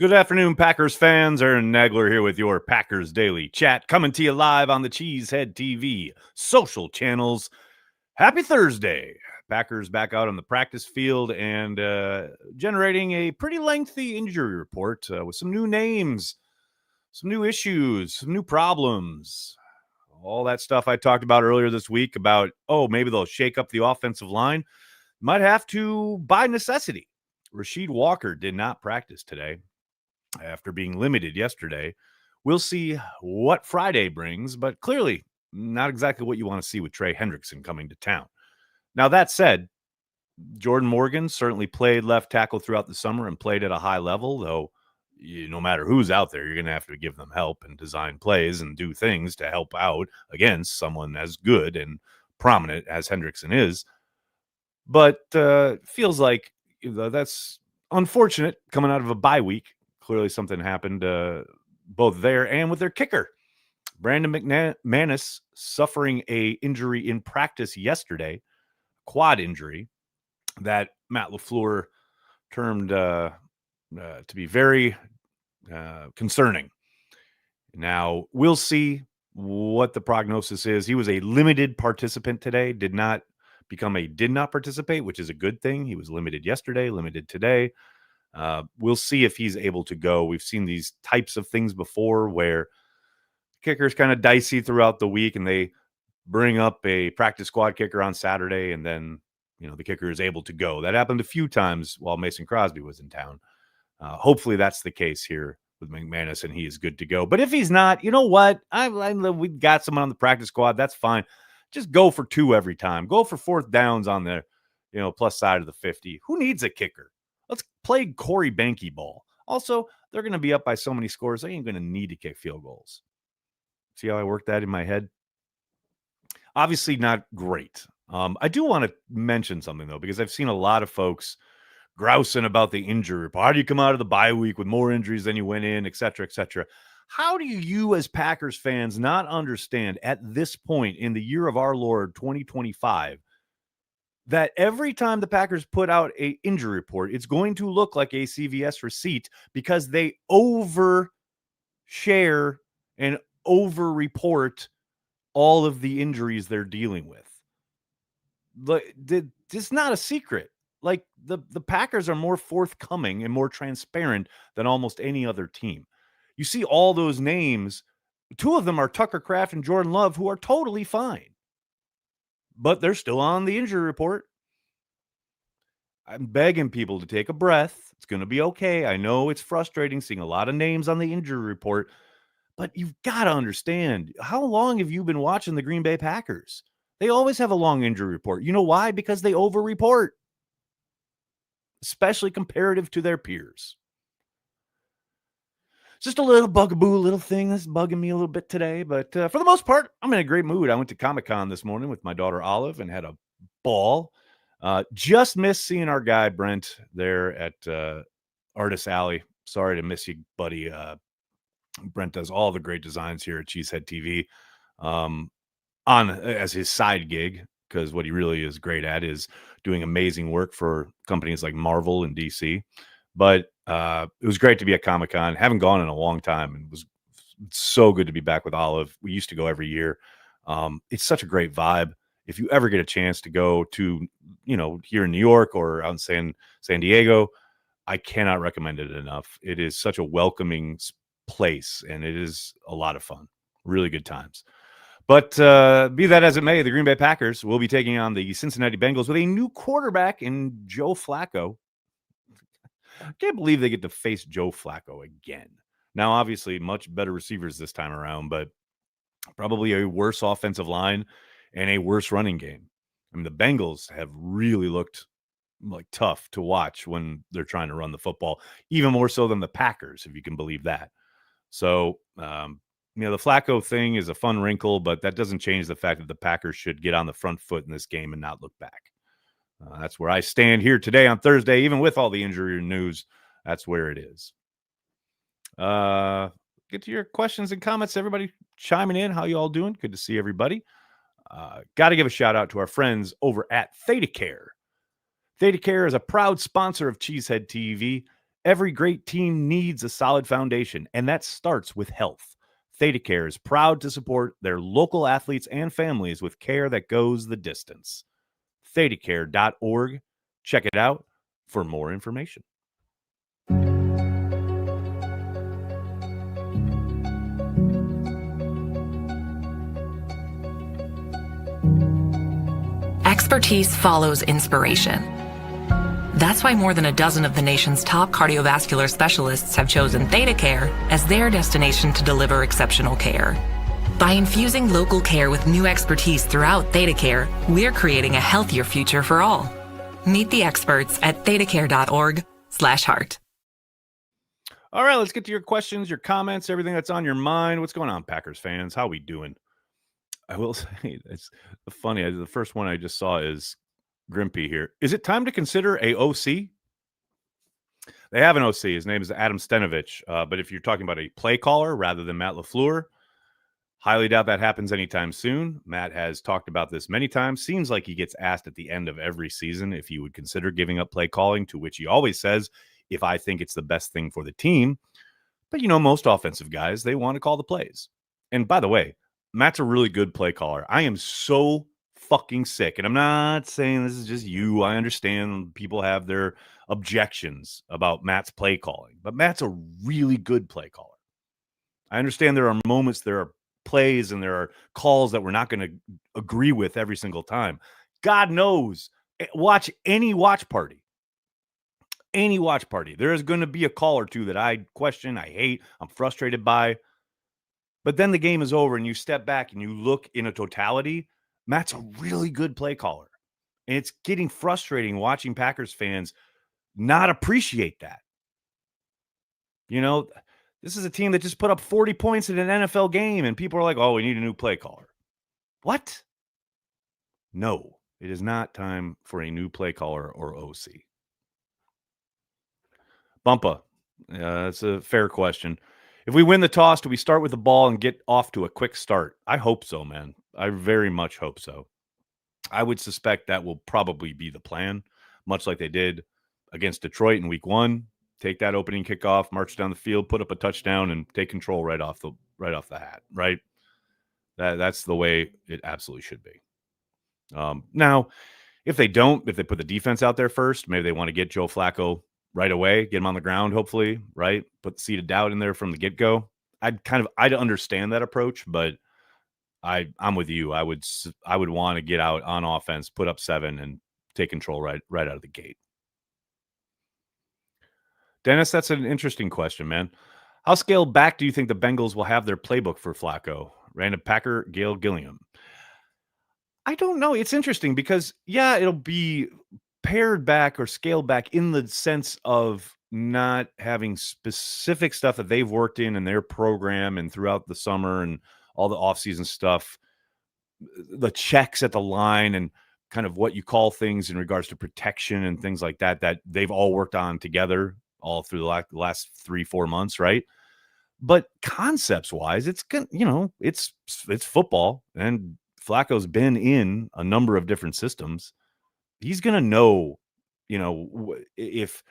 Good afternoon, Packers fans. Aaron Nagler here with your Packers Daily Chat, coming to you live on the Cheesehead TV social channels. Happy Thursday. Packers back out on the practice field and generating a pretty lengthy injury report with some new names, some new issues, some new problems. All that stuff I talked about earlier this week about, maybe they'll shake up the offensive line. Might have to by necessity. Rasheed Walker did not practice today after being limited yesterday. We'll see what Friday brings, but clearly not exactly what you want to see with Trey Hendrickson coming to town. Now, that said, Jordan Morgan certainly played left tackle throughout the summer and played at a high level, though no matter who's out there, you're going to have to give them help and design plays and do things to help out against someone as good and prominent as Hendrickson is. But feels like that's unfortunate coming out of a bye week. Clearly something happened both there and with their kicker. Brandon McManus suffering a injury in practice yesterday, quad injury that Matt LaFleur termed to be very concerning. Now, we'll see what the prognosis is. He was a limited participant today, did not become a did not participate, which is a good thing. He was limited yesterday, limited today. We'll see if he's able to go. We've seen these types of things before where kicker's kind of dicey throughout the week and they bring up a practice squad kicker on Saturday and then, the kicker is able to go. That happened a few times while Mason Crosby was in town. Hopefully that's the case here with McManus and he is good to go. But if he's not, you know what? We got someone on the practice squad. That's fine. Just go for 2 every time. Go for 4th downs on the, plus side of the 50. Who needs a kicker? Let's play Corey Banky ball. Also, they're going to be up by so many scores, they ain't going to need to kick field goals. See how I worked that in my head? Obviously not great. I do want to mention something, though, because I've seen a lot of folks grousing about the injury report. How do you come out of the bye week with more injuries than you went in, et cetera, et cetera? How do you as Packers fans not understand at this point in the year of our Lord 2025 that every time the Packers put out an injury report, it's going to look like a CVS receipt because they overshare and over-report all of the injuries they're dealing with? It's not a secret. Like the Packers are more forthcoming and more transparent than almost any other team. You see all those names. 2 of them are Tucker Kraft and Jordan Love, who are totally fine, but they're still on the injury report. I'm begging people to take a breath. It's going to be okay. I know it's frustrating seeing a lot of names on the injury report, but you've got to understand, how long have you been watching the Green Bay Packers? They always have a long injury report. You know why? Because they over-report, especially comparative to their peers. Just a little bugaboo, little thing that's bugging me a little bit today. But for the most part, I'm in a great mood. I went to Comic-Con this morning with my daughter Olive and had a ball. Just missed seeing our guy Brent there at Artist Alley. Sorry to miss you, buddy. Brent does all the great designs here at Cheesehead TV on as his side gig, because what he really is great at is doing amazing work for companies like Marvel and DC. But it was great to be at Comic-Con. Haven't gone in a long time, and it was so good to be back with Olive. We used to go every year. It's such a great vibe. If you ever get a chance to go to, here in New York or out in San Diego, I cannot recommend it enough. It is such a welcoming place, and it is a lot of fun. Really good times. But be that as it may, the Green Bay Packers will be taking on the Cincinnati Bengals with a new quarterback in Joe Flacco. I can't believe they get to face Joe Flacco again. Now, obviously, much better receivers this time around, but probably a worse offensive line and a worse running game. I mean, the Bengals have really looked like tough to watch when they're trying to run the football, even more so than the Packers, if you can believe that. So, the Flacco thing is a fun wrinkle, but that doesn't change the fact that the Packers should get on the front foot in this game and not look back. That's where I stand here today on Thursday, even with all the injury news. That's where it is. Get to your questions and comments. Everybody chiming in. How you all doing? Good to see everybody. Got to give a shout out to our friends over at ThetaCare. ThetaCare is a proud sponsor of Cheesehead TV. Every great team needs a solid foundation, and that starts with health. ThedaCare is proud to support their local athletes and families with care that goes the distance. ThedaCare.org. Check it out for more information. Expertise follows inspiration. That's why more than a dozen of the nation's top cardiovascular specialists have chosen ThedaCare as their destination to deliver exceptional care. By infusing local care with new expertise throughout ThedaCare, we're creating a healthier future for all. Meet the experts at thedacare.org/heart. All right, let's get to your questions, your comments, everything that's on your mind. What's going on, Packers fans? How we doing? I will say, it's funny. The first one I just saw is Grimpy here. Is it time to consider a OC? They have an OC. His name is Adam Stenovich. But if you're talking about a play caller rather than Matt LaFleur, highly doubt that happens anytime soon. Matt has talked about this many times. Seems like he gets asked at the end of every season if he would consider giving up play calling, to which he always says, if I think it's the best thing for the team. But, you know, most offensive guys, they want to call the plays. And by the way, Matt's a really good play caller. I am so fucking sick. And I'm not saying this is just you. I understand people have their objections about Matt's play calling, but Matt's a really good play caller. I understand there are moments, there are plays, and there are calls that we're not going to agree with every single time. God knows. Watch any watch party. Any watch party. There is going to be a call or two that I question, I hate, I'm frustrated by. But then the game is over and you step back and you look in a totality. Matt's a really good play caller. And it's getting frustrating watching Packers fans not appreciate that. You know, this is a team that just put up 40 points in an NFL game and people are like, oh, we need a new play caller. What? No, it is not time for a new play caller or OC. Bumpa, that's a fair question. If we win the toss, do we start with the ball and get off to a quick start? I hope so, man. I very much hope so. I would suspect that will probably be the plan, much like they did against Detroit in week 1. Take that opening kickoff, march down the field, put up a touchdown, and take control right off the hat, right? That's the way it absolutely should be. Now, if they don't, if they put the defense out there first, maybe they want to get Joe Flacco right away, get him on the ground, hopefully, right? Put the seed of doubt in there from the get-go. I'd understand that approach, but I'm with you. I would want to get out on offense, put up 7, and take control right out of the gate. Dennis, that's an interesting question, man. How scaled back do you think the Bengals will have their playbook for Flacco? Random Packer, Gail Gilliam. I don't know. It's interesting because, yeah, it'll be pared back or scaled back in the sense of not having specific stuff that they've worked in their program and throughout the summer and all the offseason stuff, the checks at the line and kind of what you call things in regards to protection and things like that, that they've all worked on together all through the last 3-4 months, right? But concepts wise, it's good, you know, it's football, and Flacco's been in a number of different systems. He's going to know, you know, if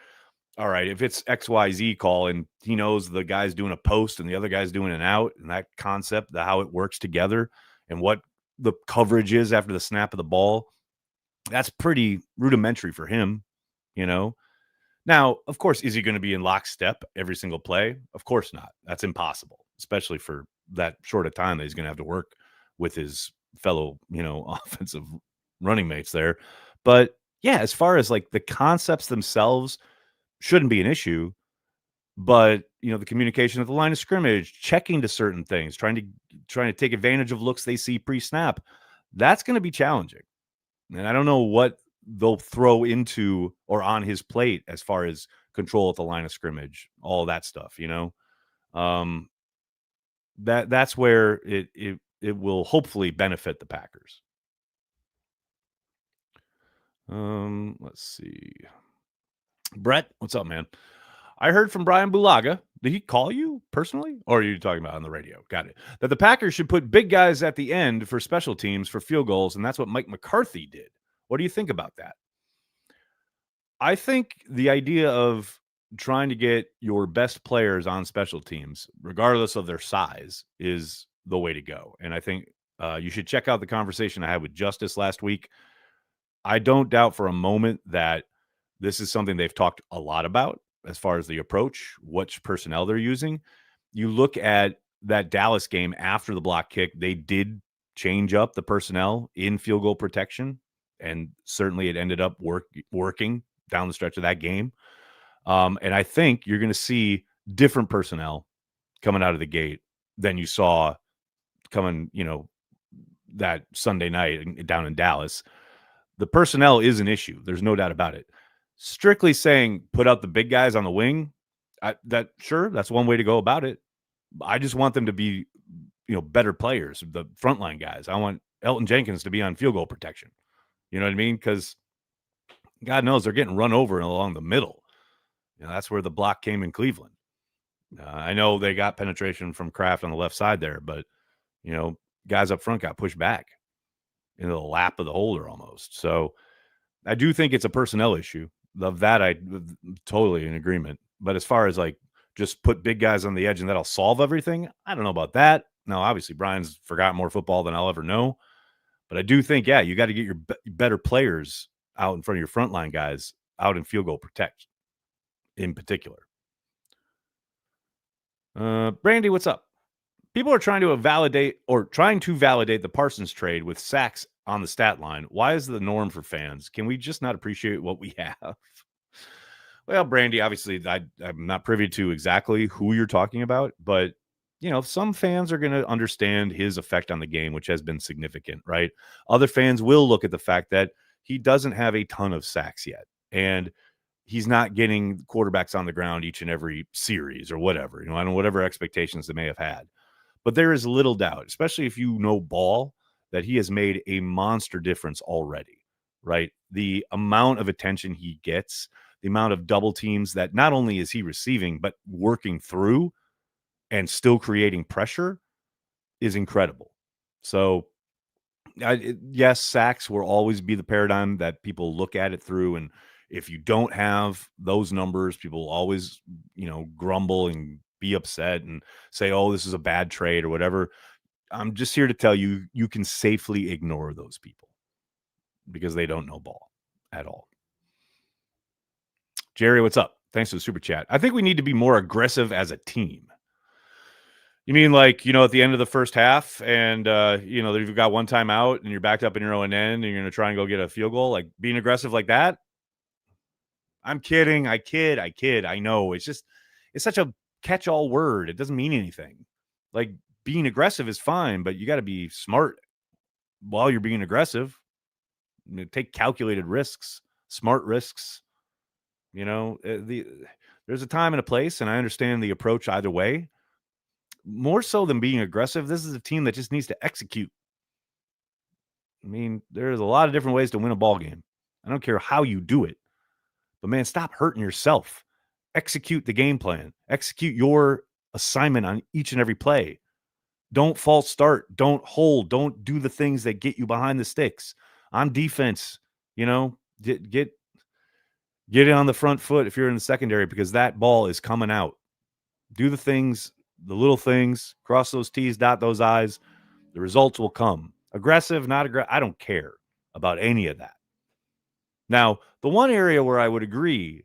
it's XYZ call and he knows the guy's doing a post and the other guy's doing an out, and that concept, how it works together and what the coverage is after the snap of the ball, that's pretty rudimentary for him, you know. Now, of course, is he going to be in lockstep every single play? Of course not. That's impossible, especially for that short a time that he's going to have to work with his fellow, you know, offensive running mates there. But yeah, as far as like the concepts themselves shouldn't be an issue, but you know, the communication at the line of scrimmage, checking to certain things, trying to take advantage of looks they see pre-snap, that's going to be challenging. And I don't know what they'll throw into or on his plate as far as control at the line of scrimmage, all that stuff, you know. That's where it will hopefully benefit the Packers. Let's see. Brett, what's up, man? I heard from Brian Bulaga. Did he call you personally? Or are you talking about on the radio? Got it. That the Packers should put big guys at the end for special teams for field goals, and that's what Mike McCarthy did. What do you think about that? I think the idea of trying to get your best players on special teams, regardless of their size, is the way to go. And I think you should check out the conversation I had with Justice last week. I don't doubt for a moment that this is something they've talked a lot about as far as the approach, which personnel they're using. You look at that Dallas game after the block kick, they did change up the personnel in field goal protection, and certainly it ended up working down the stretch of that game. And I think you're going to see different personnel coming out of the gate than you saw coming, that Sunday night down in Dallas. The personnel is an issue. There's no doubt about it. Strictly saying put out the big guys on the wing, that's one way to go about it. I just want them to be, better players, the frontline guys. I want Elton Jenkins to be on field goal protection. You know what I mean? Because God knows they're getting run over along the middle. That's where the block came in Cleveland. I know they got penetration from Kraft on the left side there, but, guys up front got pushed back into the lap of the holder almost. So I do think it's a personnel issue. Of that, I'm totally in agreement. But as far as just put big guys on the edge and that'll solve everything, I don't know about that. Now, obviously, Brian's forgotten more football than I'll ever know. But I do think, you got to get your better players out in front of your frontline guys out in field goal protect in particular. Brandy, what's up? People are trying to validate the Parsons trade with sacks on the stat line. Why is the norm for fans? Can we just not appreciate what we have? Well, Brandy, obviously, I'm not privy to exactly who you're talking about, but, some fans are going to understand his effect on the game, which has been significant, right? Other fans will look at the fact that he doesn't have a ton of sacks yet, and he's not getting quarterbacks on the ground each and every series or whatever, I don't know, whatever expectations they may have had. But there is little doubt, especially if you know ball, that he has made a monster difference already, right? The amount of attention he gets, the amount of double teams that not only is he receiving, but working through and still creating pressure is incredible. So, yes, sacks will always be the paradigm that people look at it through. And if you don't have those numbers, people will always, grumble and be upset and say, oh, this is a bad trade or whatever. I'm just here to tell you, you can safely ignore those people because they don't know ball at all. Jerry, what's up? Thanks for the super chat. I think we need to be more aggressive as a team. You mean at the end of the first half and, you've got one time out and you're backed up in your own end and you're going to try and go get a field goal, being aggressive like that? I'm kidding. I kid. I know. It's such a catch-all word. It doesn't mean anything. Being aggressive is fine, but you got to be smart while you're being aggressive. Take calculated risks, smart risks. There's a time and a place, and I understand the approach either way. More so than being aggressive, this is a team that just needs to execute. There's a lot of different ways to win a ball game. I don't care how you do it. But, man, stop hurting yourself. Execute the game plan. Execute your assignment on each and every play. Don't false start. Don't hold. Don't do the things that get you behind the sticks. On defense, get it on the front foot if you're in the secondary because that ball is coming out. Do the things, the little things, cross those T's, dot those I's. The results will come. Aggressive, not aggressive. I don't care about any of that. Now, the one area where I would agree,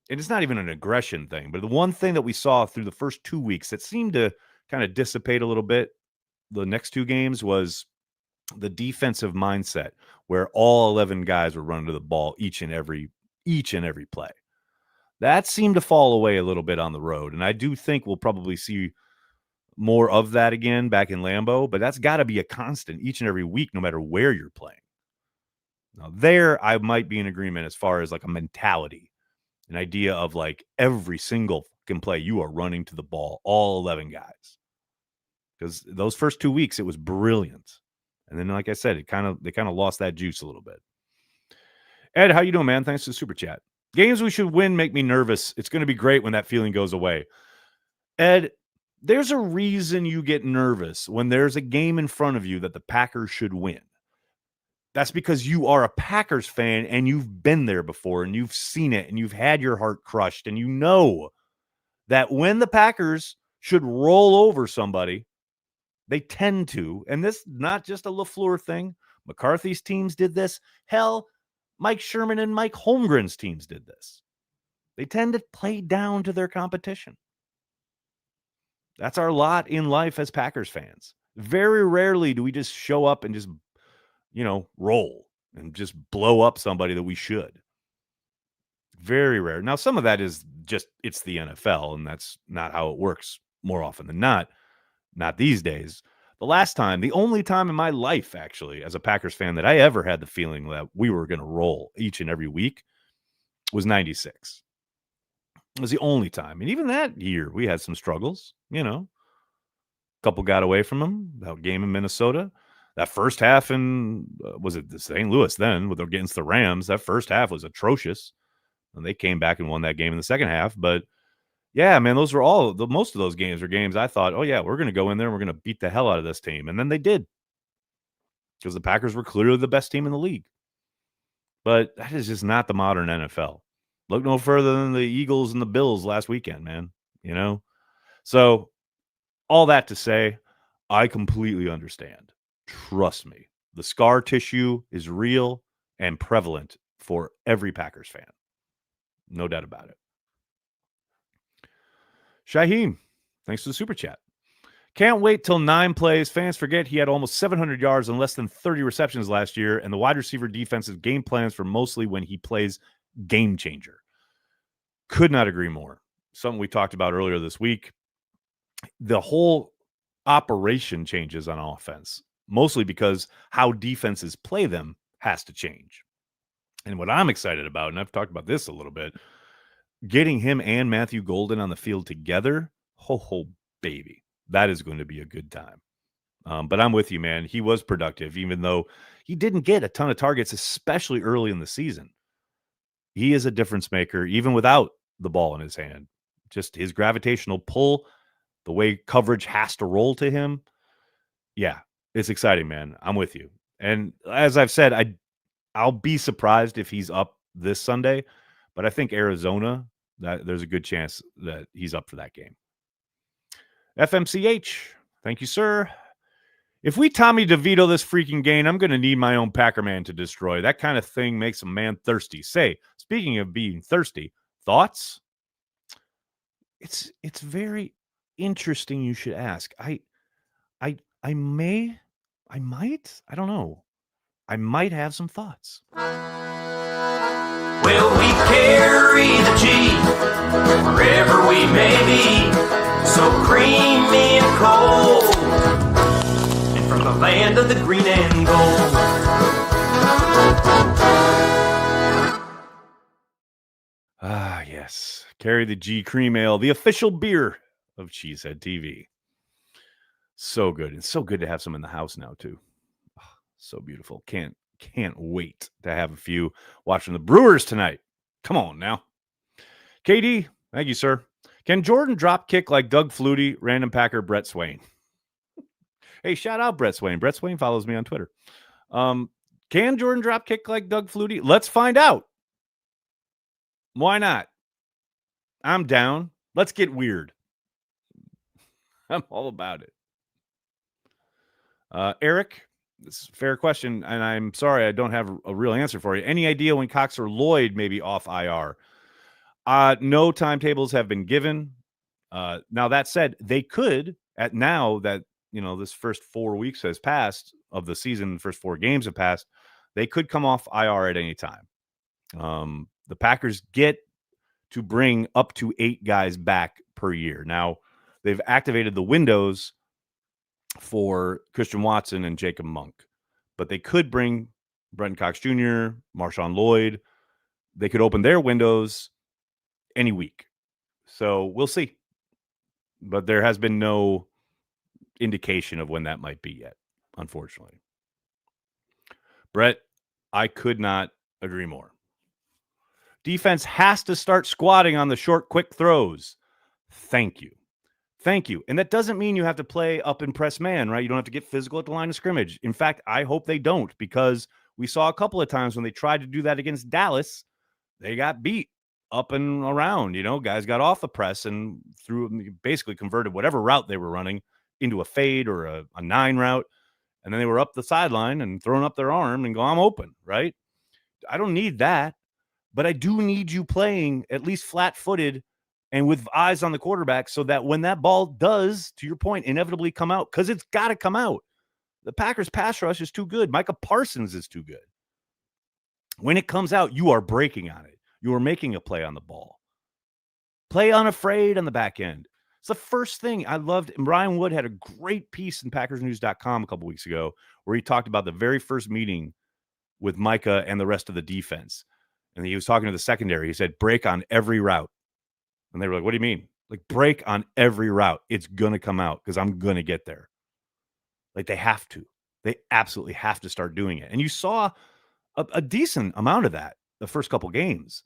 and it's not even an aggression thing, but the one thing that we saw through the first 2 weeks that seemed to kind of dissipate a little bit the next two games was the defensive mindset where all 11 guys were running to the ball each and every play. That seemed to fall away a little bit on the road, and I do think we'll probably see more of that again back in Lambeau, but that's got to be a constant each and every week no matter where you're playing. Now, there I might be in agreement as far as a mentality, an idea of every single fucking play you are running to the ball, all 11 guys. Because those first 2 weeks, it was brilliant. And then, like I said, they kind of lost that juice a little bit. Ed, how you doing, man? Thanks for the super chat. Games we should win make me nervous. It's going to be great when that feeling goes away. Ed, there's a reason you get nervous when there's a game in front of you that the Packers should win. That's because you are a Packers fan and you've been there before and you've seen it and you've had your heart crushed and you know that when the Packers should roll over somebody, they tend to, and this is not just a LaFleur thing. McCarthy's teams did this. Hell, Mike Sherman and Mike Holmgren's teams did this. They tend to play down to their competition. That's our lot in life as Packers fans. Very rarely do we just show up and just, roll and just blow up somebody that we should. Very rare. Now, some of that is just, it's the NFL, and that's not how it works more often than not these days. The only time in my life, actually, as a Packers fan that I ever had the feeling that we were going to roll each and every week was 96. It was the only time. And even that year, we had some struggles, A couple got away from them, that game in Minnesota. That first half was it the St. Louis then, against the Rams, that first half was atrocious. And they came back and won that game in the second half. But yeah, man, those were most of those games are games I thought, oh, yeah, we're going to go in there and we're going to beat the hell out of this team. And then they did, because the Packers were clearly the best team in the league. But that is just not the modern NFL. Look no further than the Eagles and the Bills last weekend, man, So all that to say, I completely understand. Trust me, the scar tissue is real and prevalent for every Packers fan. No doubt about it. Shaheem, thanks for the super chat. Can't wait till 9 plays. Fans forget he had almost 700 yards and less than 30 receptions last year, and the wide receiver defensive game plans for mostly when he plays game changer. Could not agree more. Something we talked about earlier this week. The whole operation changes on offense, mostly because how defenses play them has to change. And what I'm excited about, and I've talked about this a little bit, getting him and Matthew Golden on the field together, ho, baby, that is going to be a good time. But I'm with you, man. He was productive, even though he didn't get a ton of targets, especially early in the season. He is a difference maker, even without the ball in his hand. Just his gravitational pull, the way coverage has to roll to him. Yeah, it's exciting, man. I'm with you. And as I've said, I'll be surprised if he's up this Sunday, but I think Arizona, that there's a good chance that he's up for that game. FMCH, thank you, sir. If we Tommy DeVito this freaking game, I'm going to need my own Packerman to destroy. That kind of thing makes a man thirsty. Say, speaking of being thirsty, thoughts? It's very interesting you should ask. I might, I don't know. I might have some thoughts. Well, we carry the G wherever we may be, so creamy and cold, and from the land of the green and gold. Ah, yes. Carry the G Cream Ale, the official beer of Cheesehead TV. So good. It's so good to have some in the house now, too. Oh, so beautiful. Can't wait to have a few watching the Brewers tonight. Come on now. KD, thank you, sir. Can Jordan drop kick like Doug Flutie, random Packer, Brett Swain? Hey, shout out Brett Swain. Brett Swain follows me on Twitter. Can Jordan drop kick like Doug Flutie? Let's find out. Why not? I'm down. Let's get weird. I'm all about it. Eric, this is a fair question, and I'm sorry I don't have a real answer for you. Any idea when Cox or Lloyd may be off IR? No timetables have been given. Now, that said, they could, at now that, this first 4 weeks has passed of the season, the first 4 games have passed, they could come off IR at any time. The Packers get to bring up to 8 guys back per year. Now, they've activated the windows for Christian Watson and Jacob Monk, but they could bring Brenton Cox Jr., Marshawn Lloyd. They could open their windows any week. So we'll see. But there has been no indication of when that might be yet, unfortunately. Brett, I could not agree more. Defense has to start squatting on the short, quick throws. Thank you. And that doesn't mean you have to play up and press man, right? You don't have to get physical at the line of scrimmage. In fact, I hope they don't, because We saw a couple of times when they tried to do that against Dallas, they got beat up and around. Guys got off the press and basically converted whatever route they were running into a fade or a 9 route. And then they were up the sideline and throwing up their arm and go, I'm open, right? I don't need that, but I do need you playing at least flat-footed and with eyes on the quarterback so that when that ball does, to your point, inevitably come out, because it's got to come out. The Packers pass rush is too good. Micah Parsons is too good. When it comes out, you are breaking on it. You are making a play on the ball. Play unafraid on the back end. It's the first thing I loved. And Brian Wood had a great piece in PackersNews.com a couple weeks ago where he talked about the very first meeting with Micah and the rest of the defense. And he was talking to the secondary. He said, break on every route. And they were like, what do you mean? Like, break on every route. It's going to come out because I'm going to get there. Like, they have to. They absolutely have to start doing it. And you saw a decent amount of that the first couple games.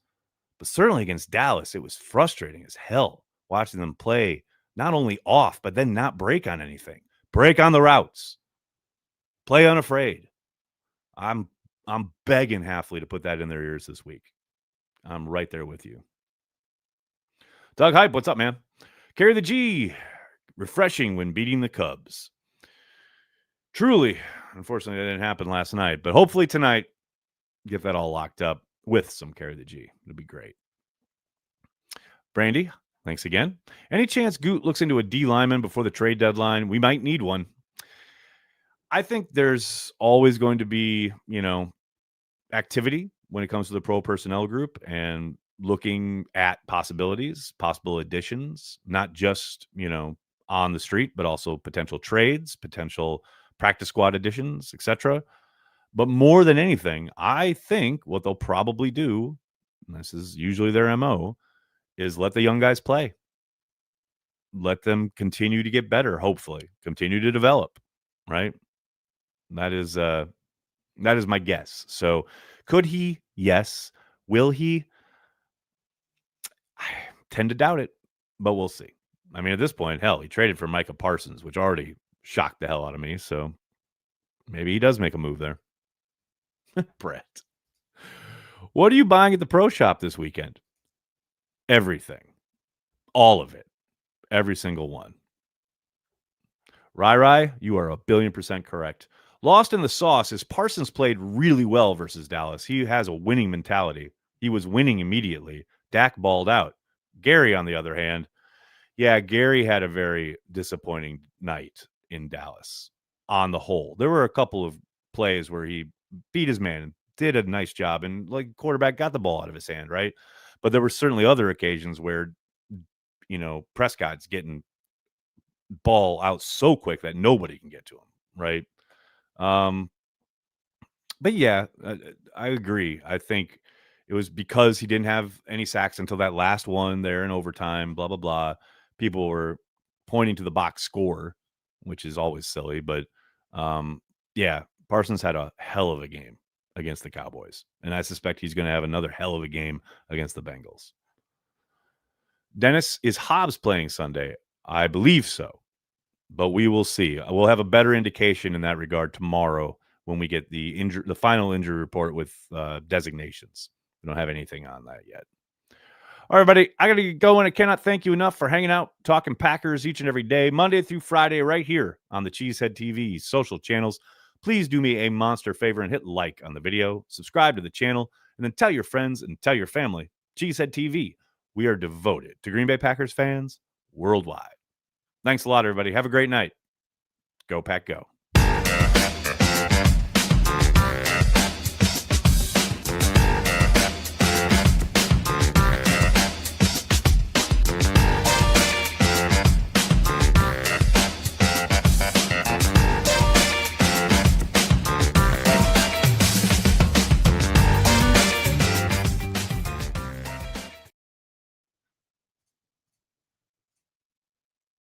But certainly against Dallas, it was frustrating as hell watching them play not only off, but then not break on anything. Break on the routes. Play unafraid. I'm begging Halfley to put that in their ears this week. I'm right there with you. Doug Hype, what's up, man? Carry the G. Refreshing when beating the Cubs. Truly, unfortunately, that didn't happen last night, but hopefully tonight, get that all locked up with some Carry the G. It'll be great. Brandy, thanks again. Any chance Goot looks into a D lineman before the trade deadline? We might need one. I think there's always going to be, activity when it comes to the pro personnel group and looking at possible additions, not just, on the street, but also potential trades, potential practice squad additions, etc. But more than anything, I think what they'll probably do, and this is usually their MO, is let the young guys play. Let them continue to get better, hopefully. Continue to develop, right? That is my guess. So could he? Yes. Will he? I tend to doubt it, but we'll see. I mean, at this point, hell, he traded for Micah Parsons, which already shocked the hell out of me. So maybe he does make a move there. Brett, what are you buying at the pro shop this weekend? Everything. All of it. Every single one. Rai, you are 1,000,000,000% correct. Lost in the sauce is Parsons played really well versus Dallas. He has a winning mentality. He was winning immediately. Dak balled out. Gary, on the other hand, Gary had a very disappointing night in Dallas on the whole. There were a couple of plays where he beat his man, did a nice job, and quarterback got the ball out of his hand, right? But there were certainly other occasions where, Prescott's getting ball out so quick that nobody can get to him, right? But I agree. I think it was because he didn't have any sacks until that last one there in overtime, blah, blah, blah. People were pointing to the box score, which is always silly. But, Parsons had a hell of a game against the Cowboys. And I suspect he's going to have another hell of a game against the Bengals. Dennis, is Hobbs playing Sunday? I believe so. But we will see. We'll have a better indication in that regard tomorrow when we get the final injury report with designations. We don't have anything on that yet. All right, buddy, I got to get going. I cannot thank you enough for hanging out, talking Packers each and every day, Monday through Friday, right here on the Cheesehead TV social channels. Please do me a monster favor and hit like on the video, subscribe to the channel, and then tell your friends and tell your family. Cheesehead TV. We are devoted to Green Bay Packers fans worldwide. Thanks a lot, everybody. Have a great night. Go Pack Go.